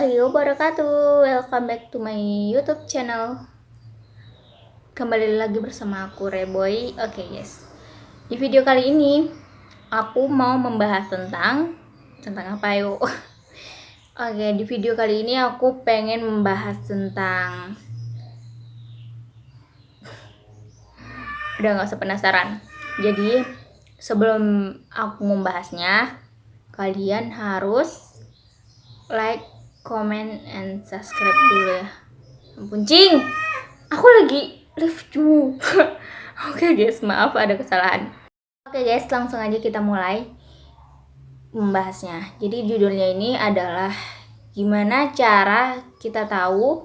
warahmatullahi wabarakatuh. Welcome back to my YouTube channel. Kembali lagi bersama aku Reboy. Oke, yes. Di video kali ini aku mau membahas tentang apa yuk? Oke, di video kali ini aku pengen membahas tentang, udah nggak usah penasaran. Jadi sebelum aku membahasnya, kalian harus like, comment, and subscribe dulu ya. Ampun cing, aku lagi live juga. Oke guys, maaf ada kesalahan. Oke guys, langsung aja kita mulai membahasnya. Jadi judulnya ini adalah gimana cara kita tahu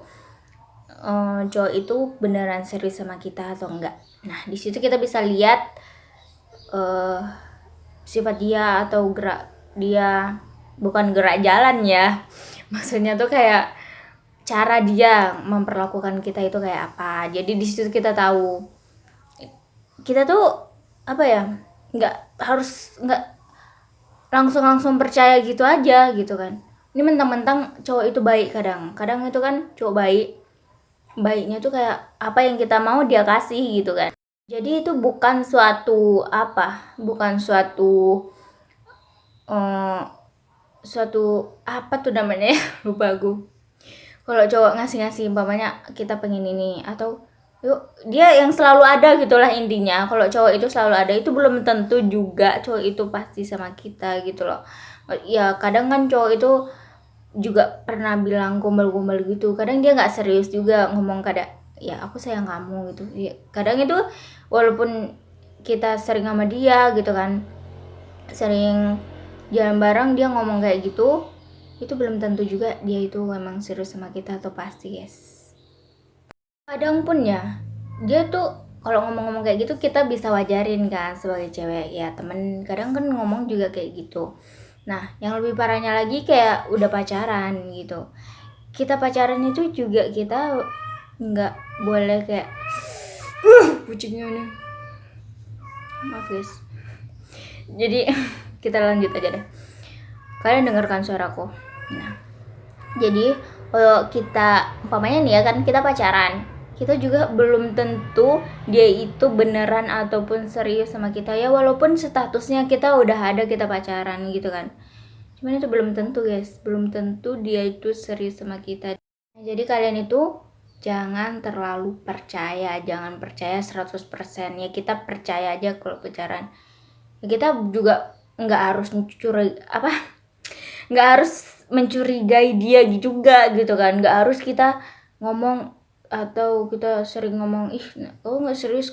cowok itu beneran serius sama kita atau enggak. Nah, di situ kita bisa lihat sifat dia atau gerak dia, bukan gerak jalan ya. Maksudnya tuh kayak cara dia memperlakukan kita itu kayak apa. Jadi di situ kita tahu kita tuh apa ya, nggak langsung percaya gitu aja gitu kan. Ini mentang-mentang cowok itu baik, kadang itu kan cowok baiknya tuh kayak apa yang kita mau dia kasih gitu kan. Jadi itu bukan suatu apa tuh namanya ya, lupa gue. Kalau cowok ngasih umpamanya kita pengen ini atau yuk, dia yang selalu ada gitulah intinya. Kalau cowok itu selalu ada, itu belum tentu juga cowok itu pasti sama kita gitu loh. Ya kadang kan cowok itu juga pernah bilang gombal-gombal gitu, kadang dia nggak serius juga ngomong, kadang ya aku sayang kamu gitu ya, kadang itu walaupun kita sering sama dia gitu kan, sering jalan bareng, dia ngomong kayak gitu, itu belum tentu juga dia itu memang serius sama kita atau pasti guys. Kadang pun ya dia tuh kalau ngomong-ngomong kayak gitu kita bisa wajarin kan sebagai cewek ya, temen kadang kan ngomong juga kayak gitu. Nah yang lebih parahnya lagi kayak udah pacaran gitu, kita pacaran itu juga kita nggak boleh kayak kucingnya nih, maaf guys. Jadi kita lanjut aja deh, kalian dengarkan suaraku. Nah jadi kalau kita umpamanya nih ya kan, kita pacaran, kita juga belum tentu dia itu beneran ataupun serius sama kita ya, walaupun statusnya kita udah ada, kita pacaran gitu kan, cuman itu belum tentu guys, belum tentu dia itu serius sama kita. Nah, jadi kalian itu jangan terlalu percaya, jangan percaya 100% ya. Kita percaya aja kalau pacaran ya, kita juga nggak harus nggak harus mencurigai dia juga gitu kan, nggak harus kita ngomong atau kita sering ngomong ih kau nggak serius.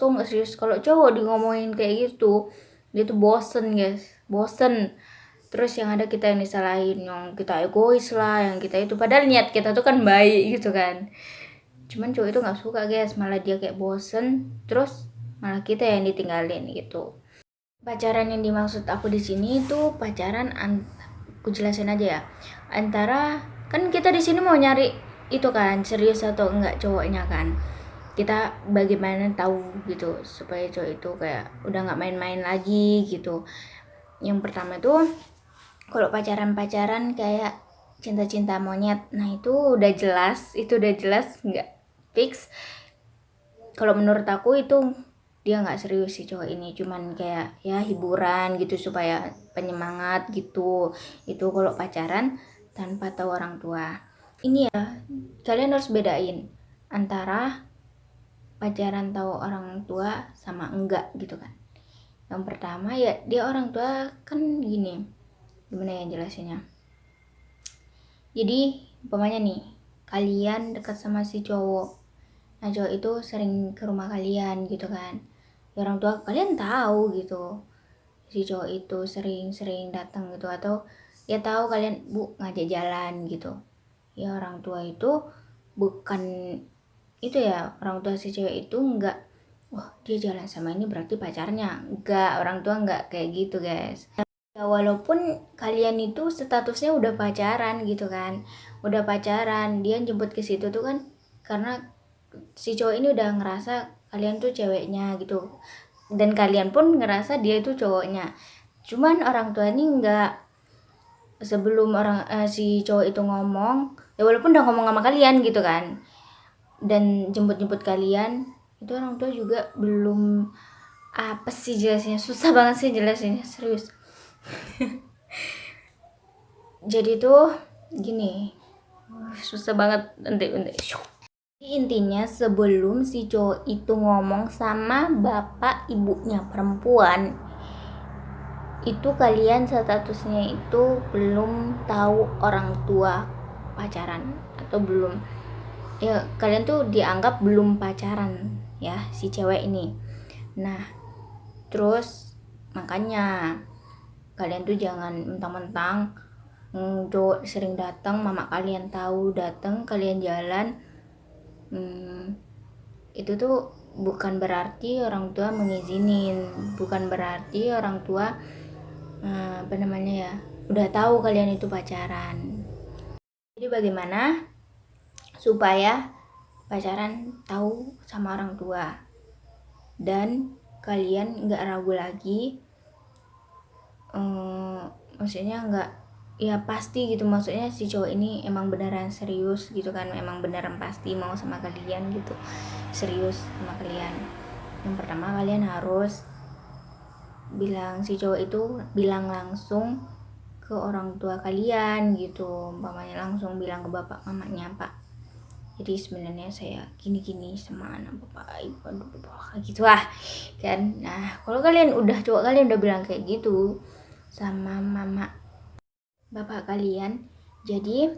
Kalau cowok di ngomongin kayak gitu dia tuh bosen guys, bosen. Terus yang ada kita yang disalahin, yang kita egois lah, yang kita itu padahal niat kita tuh kan baik gitu kan, cuman cowok itu nggak suka guys, malah dia kayak bosen, terus malah kita yang ditinggalin gitu. Pacaran yang dimaksud aku di sini itu pacaran aku jelasin aja ya, antara kan kita di sini mau nyari itu kan serius atau enggak cowoknya kan, kita bagaimana tahu gitu supaya cowok itu kayak udah nggak main-main lagi gitu. Yang pertama tuh kalau pacaran kayak cinta monyet, nah itu udah jelas nggak fix. Kalau menurut aku itu dia nggak serius sih cowok ini, cuman kayak ya hiburan gitu supaya penyemangat gitu. Itu kalau pacaran tanpa tahu orang tua. Ini ya kalian harus bedain antara pacaran tahu orang tua sama enggak gitu kan. Yang pertama ya dia orang tua kan gini, gimana ya jelasinnya. Jadi umpamanya nih kalian dekat sama si cowok, nah cowok itu sering ke rumah kalian gitu kan, ya orang tua kalian tahu gitu si cowok itu sering datang gitu, atau ya tahu kalian bu ngajak jalan gitu, ya orang tua itu bukan itu ya, orang tua si cewek itu enggak wah dia jalan sama ini berarti pacarnya, enggak, orang tua enggak kayak gitu guys. Ya walaupun kalian itu statusnya udah pacaran gitu kan, udah pacaran, dia jemput ke situ tuh kan karena si cowok ini udah ngerasa kalian tuh ceweknya gitu, dan kalian pun ngerasa dia itu cowoknya. Cuman orang tua ini sebelum si cowok itu ngomong, ya walaupun udah ngomong sama kalian gitu kan, dan jemput kalian, itu orang tua juga belum, apa sih jelasinnya, susah banget sih jelasinnya, serius. Jadi tuh gini, susah banget nanti. Intinya sebelum si cowok itu ngomong sama bapak ibunya perempuan, itu kalian statusnya itu belum tahu orang tua pacaran atau belum, ya kalian tuh dianggap belum pacaran ya si cewek ini. Nah terus makanya kalian tuh jangan mentang-mentang cowok sering datang, mama kalian tahu datang, kalian jalan, itu tuh bukan berarti orang tua mengizinin, bukan berarti orang tua apa namanya ya, udah tahu kalian itu pacaran. Jadi bagaimana supaya pacaran tahu sama orang tua dan kalian nggak ragu lagi, maksudnya nggak, ya pasti gitu, maksudnya si cowok ini emang beneran serius gitu kan, emang beneran pasti mau sama kalian gitu, serius sama kalian. Yang pertama kalian harus bilang, si cowok itu bilang langsung ke orang tua kalian gitu, umpamanya langsung bilang ke bapak mamanya, Pak, jadi sebenarnya saya gini-gini sama anak bapak ibu, bapak gitu lah kan. Nah kalau kalian udah, cowok kalian udah bilang kayak gitu sama mama bapak kalian, jadi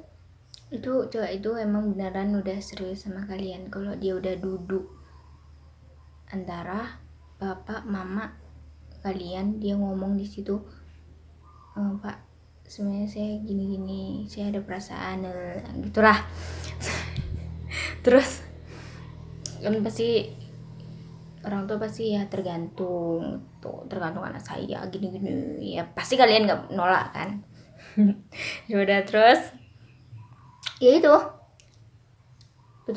itu cowok itu emang beneran udah serius sama kalian. Kalau dia udah duduk antara bapak mama kalian, dia ngomong di situ, Pak sebenarnya saya gini-gini, saya ada perasaan gitulah. Terus kan pasti orang tua pasti ya tergantung anak saya gini-gini, ya pasti kalian nggak nolak kan. Ya udah, terus ya itu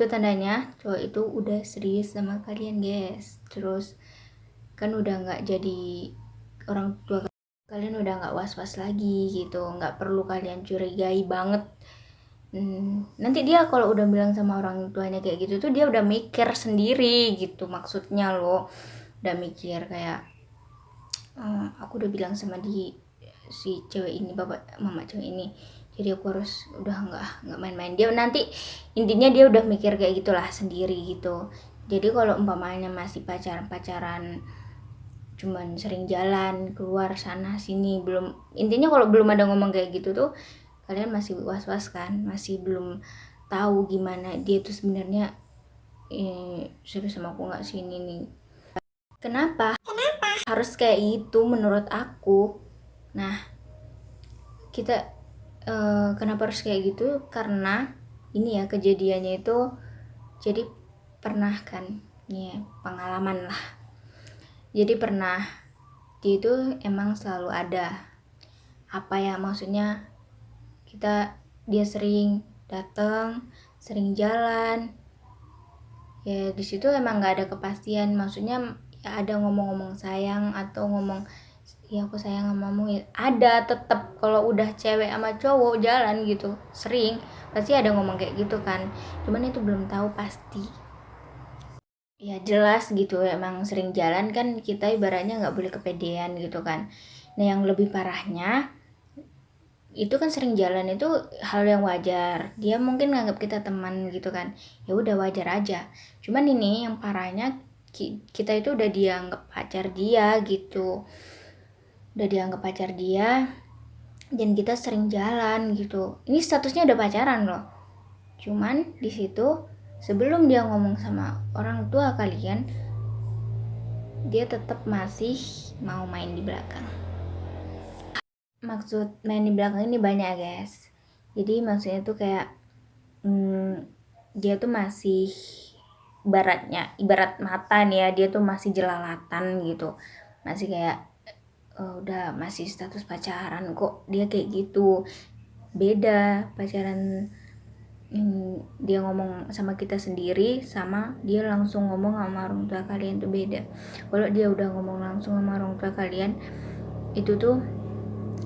tandanya cowok itu udah serius sama kalian guys. Terus kan udah nggak jadi, orang tua kalian udah nggak was-was lagi gitu, nggak perlu kalian curigai banget. Nanti dia kalau udah bilang sama orang tuanya kayak gitu tuh dia udah mikir sendiri gitu, maksudnya loh, udah mikir kayak, aku udah bilang sama si cewek ini, bapak mama cewek ini, jadi aku harus udah nggak main-main. Dia nanti intinya dia udah mikir kayak gitulah sendiri gitu. Jadi kalau umpamanya masih pacaran cuman sering jalan keluar sana sini, belum, intinya kalau belum ada ngomong kayak gitu tuh kalian masih was-was kan, masih belum tahu gimana dia tuh sebenarnya serius sama aku nggak sih ini nih. Kenapa harus kayak itu menurut aku? Nah kita kenapa harus kayak gitu, karena ini ya kejadiannya itu, jadi pernah kan ya, pengalaman lah. Jadi pernah, dia itu emang selalu ada, apa ya maksudnya, dia sering datang, sering jalan, ya di situ emang nggak ada kepastian, maksudnya ya ada ngomong-ngomong sayang atau ngomong ya aku sayang sama kamu, ya ada tetap. Kalau udah cewek sama cowok jalan gitu sering, pasti ada ngomong kayak gitu kan, cuman itu belum tahu pasti. Ya jelas gitu, emang sering jalan kan, kita ibaratnya nggak boleh kepedean gitu kan. Nah yang lebih parahnya itu kan sering jalan itu hal yang wajar, dia mungkin nganggap kita teman gitu kan, ya udah wajar aja. Cuman ini yang parahnya, kita itu udah dianggap pacar dia gitu, udah dianggap pacar dia, dan kita sering jalan gitu, ini statusnya udah pacaran loh. Cuman di situ sebelum dia ngomong sama orang tua kalian, dia tetap masih mau main di belakang. Maksud main di belakang ini banyak guys, jadi maksudnya tuh kayak dia tuh masih, ibarat mata nih ya, dia tuh masih jelalatan gitu, masih kayak udah masih status pacaran kok dia kayak gitu. Beda pacaran, dia ngomong sama kita sendiri sama dia langsung ngomong sama orang tua kalian tuh beda. Kalau dia udah ngomong langsung sama orang tua kalian, itu tuh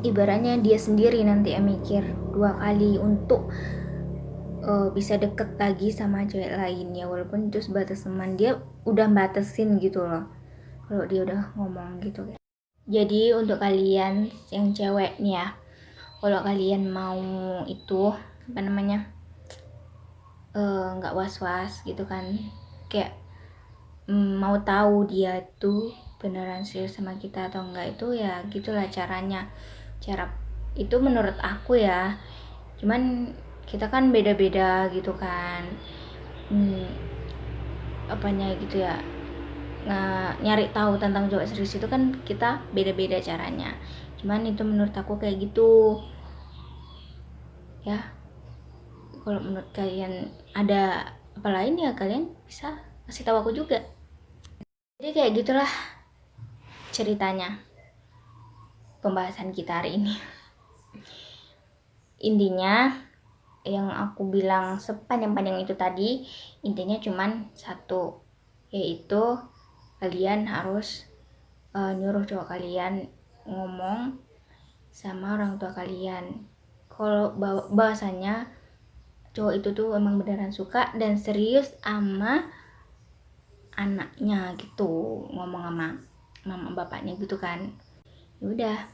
ibaratnya dia sendiri nanti yang mikir 2 kali untuk bisa deket lagi sama cewek lain ya, walaupun itu sebatas teman, dia udah batasin gitu loh kalau dia udah ngomong gitu. Jadi untuk kalian yang cewek nih ya, kalau kalian mau itu apa namanya nggak was-was gitu kan, kayak mau tahu dia tuh beneran serius sama kita atau enggak, itu ya gitulah caranya. Cara itu menurut aku ya, cuman kita kan beda-beda gitu kan, apanya gitu ya, nyari tahu tentang cowok serius itu kan kita beda-beda caranya, cuman itu menurut aku kayak gitu ya. Kalau menurut kalian ada apa lain ya, kalian bisa kasih tahu aku juga. Jadi kayak gitulah ceritanya pembahasan kita hari ini. Intinya yang aku bilang sepanjang-panjang itu tadi, intinya cuman satu, yaitu kalian harus nyuruh cowok kalian ngomong sama orang tua kalian kalau bahasanya cowok itu tuh emang beneran suka dan serius sama anaknya gitu, ngomong sama mama bapaknya gitu kan. Udah,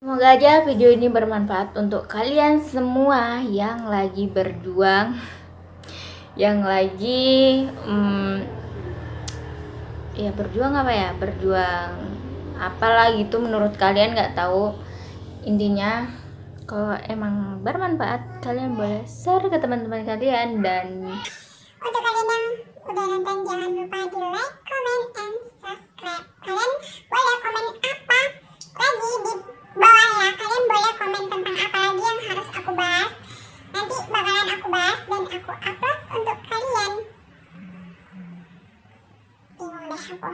semoga aja video ini bermanfaat untuk kalian semua yang lagi berjuang, yang lagi ya berjuang apa ya, berjuang apalah gitu menurut kalian, nggak tahu. Intinya kalau emang bermanfaat, kalian boleh share ke teman-teman kalian. Dan untuk kalian yang udah nonton, jangan lupa di like, comment, and subscribe. Kalian boleh komen apa lagi di bawah ya. Kalian boleh komen tentang apa lagi yang harus aku bahas. Nanti bakalan aku bahas dan aku upload untuk kalian. Bingung deh aku.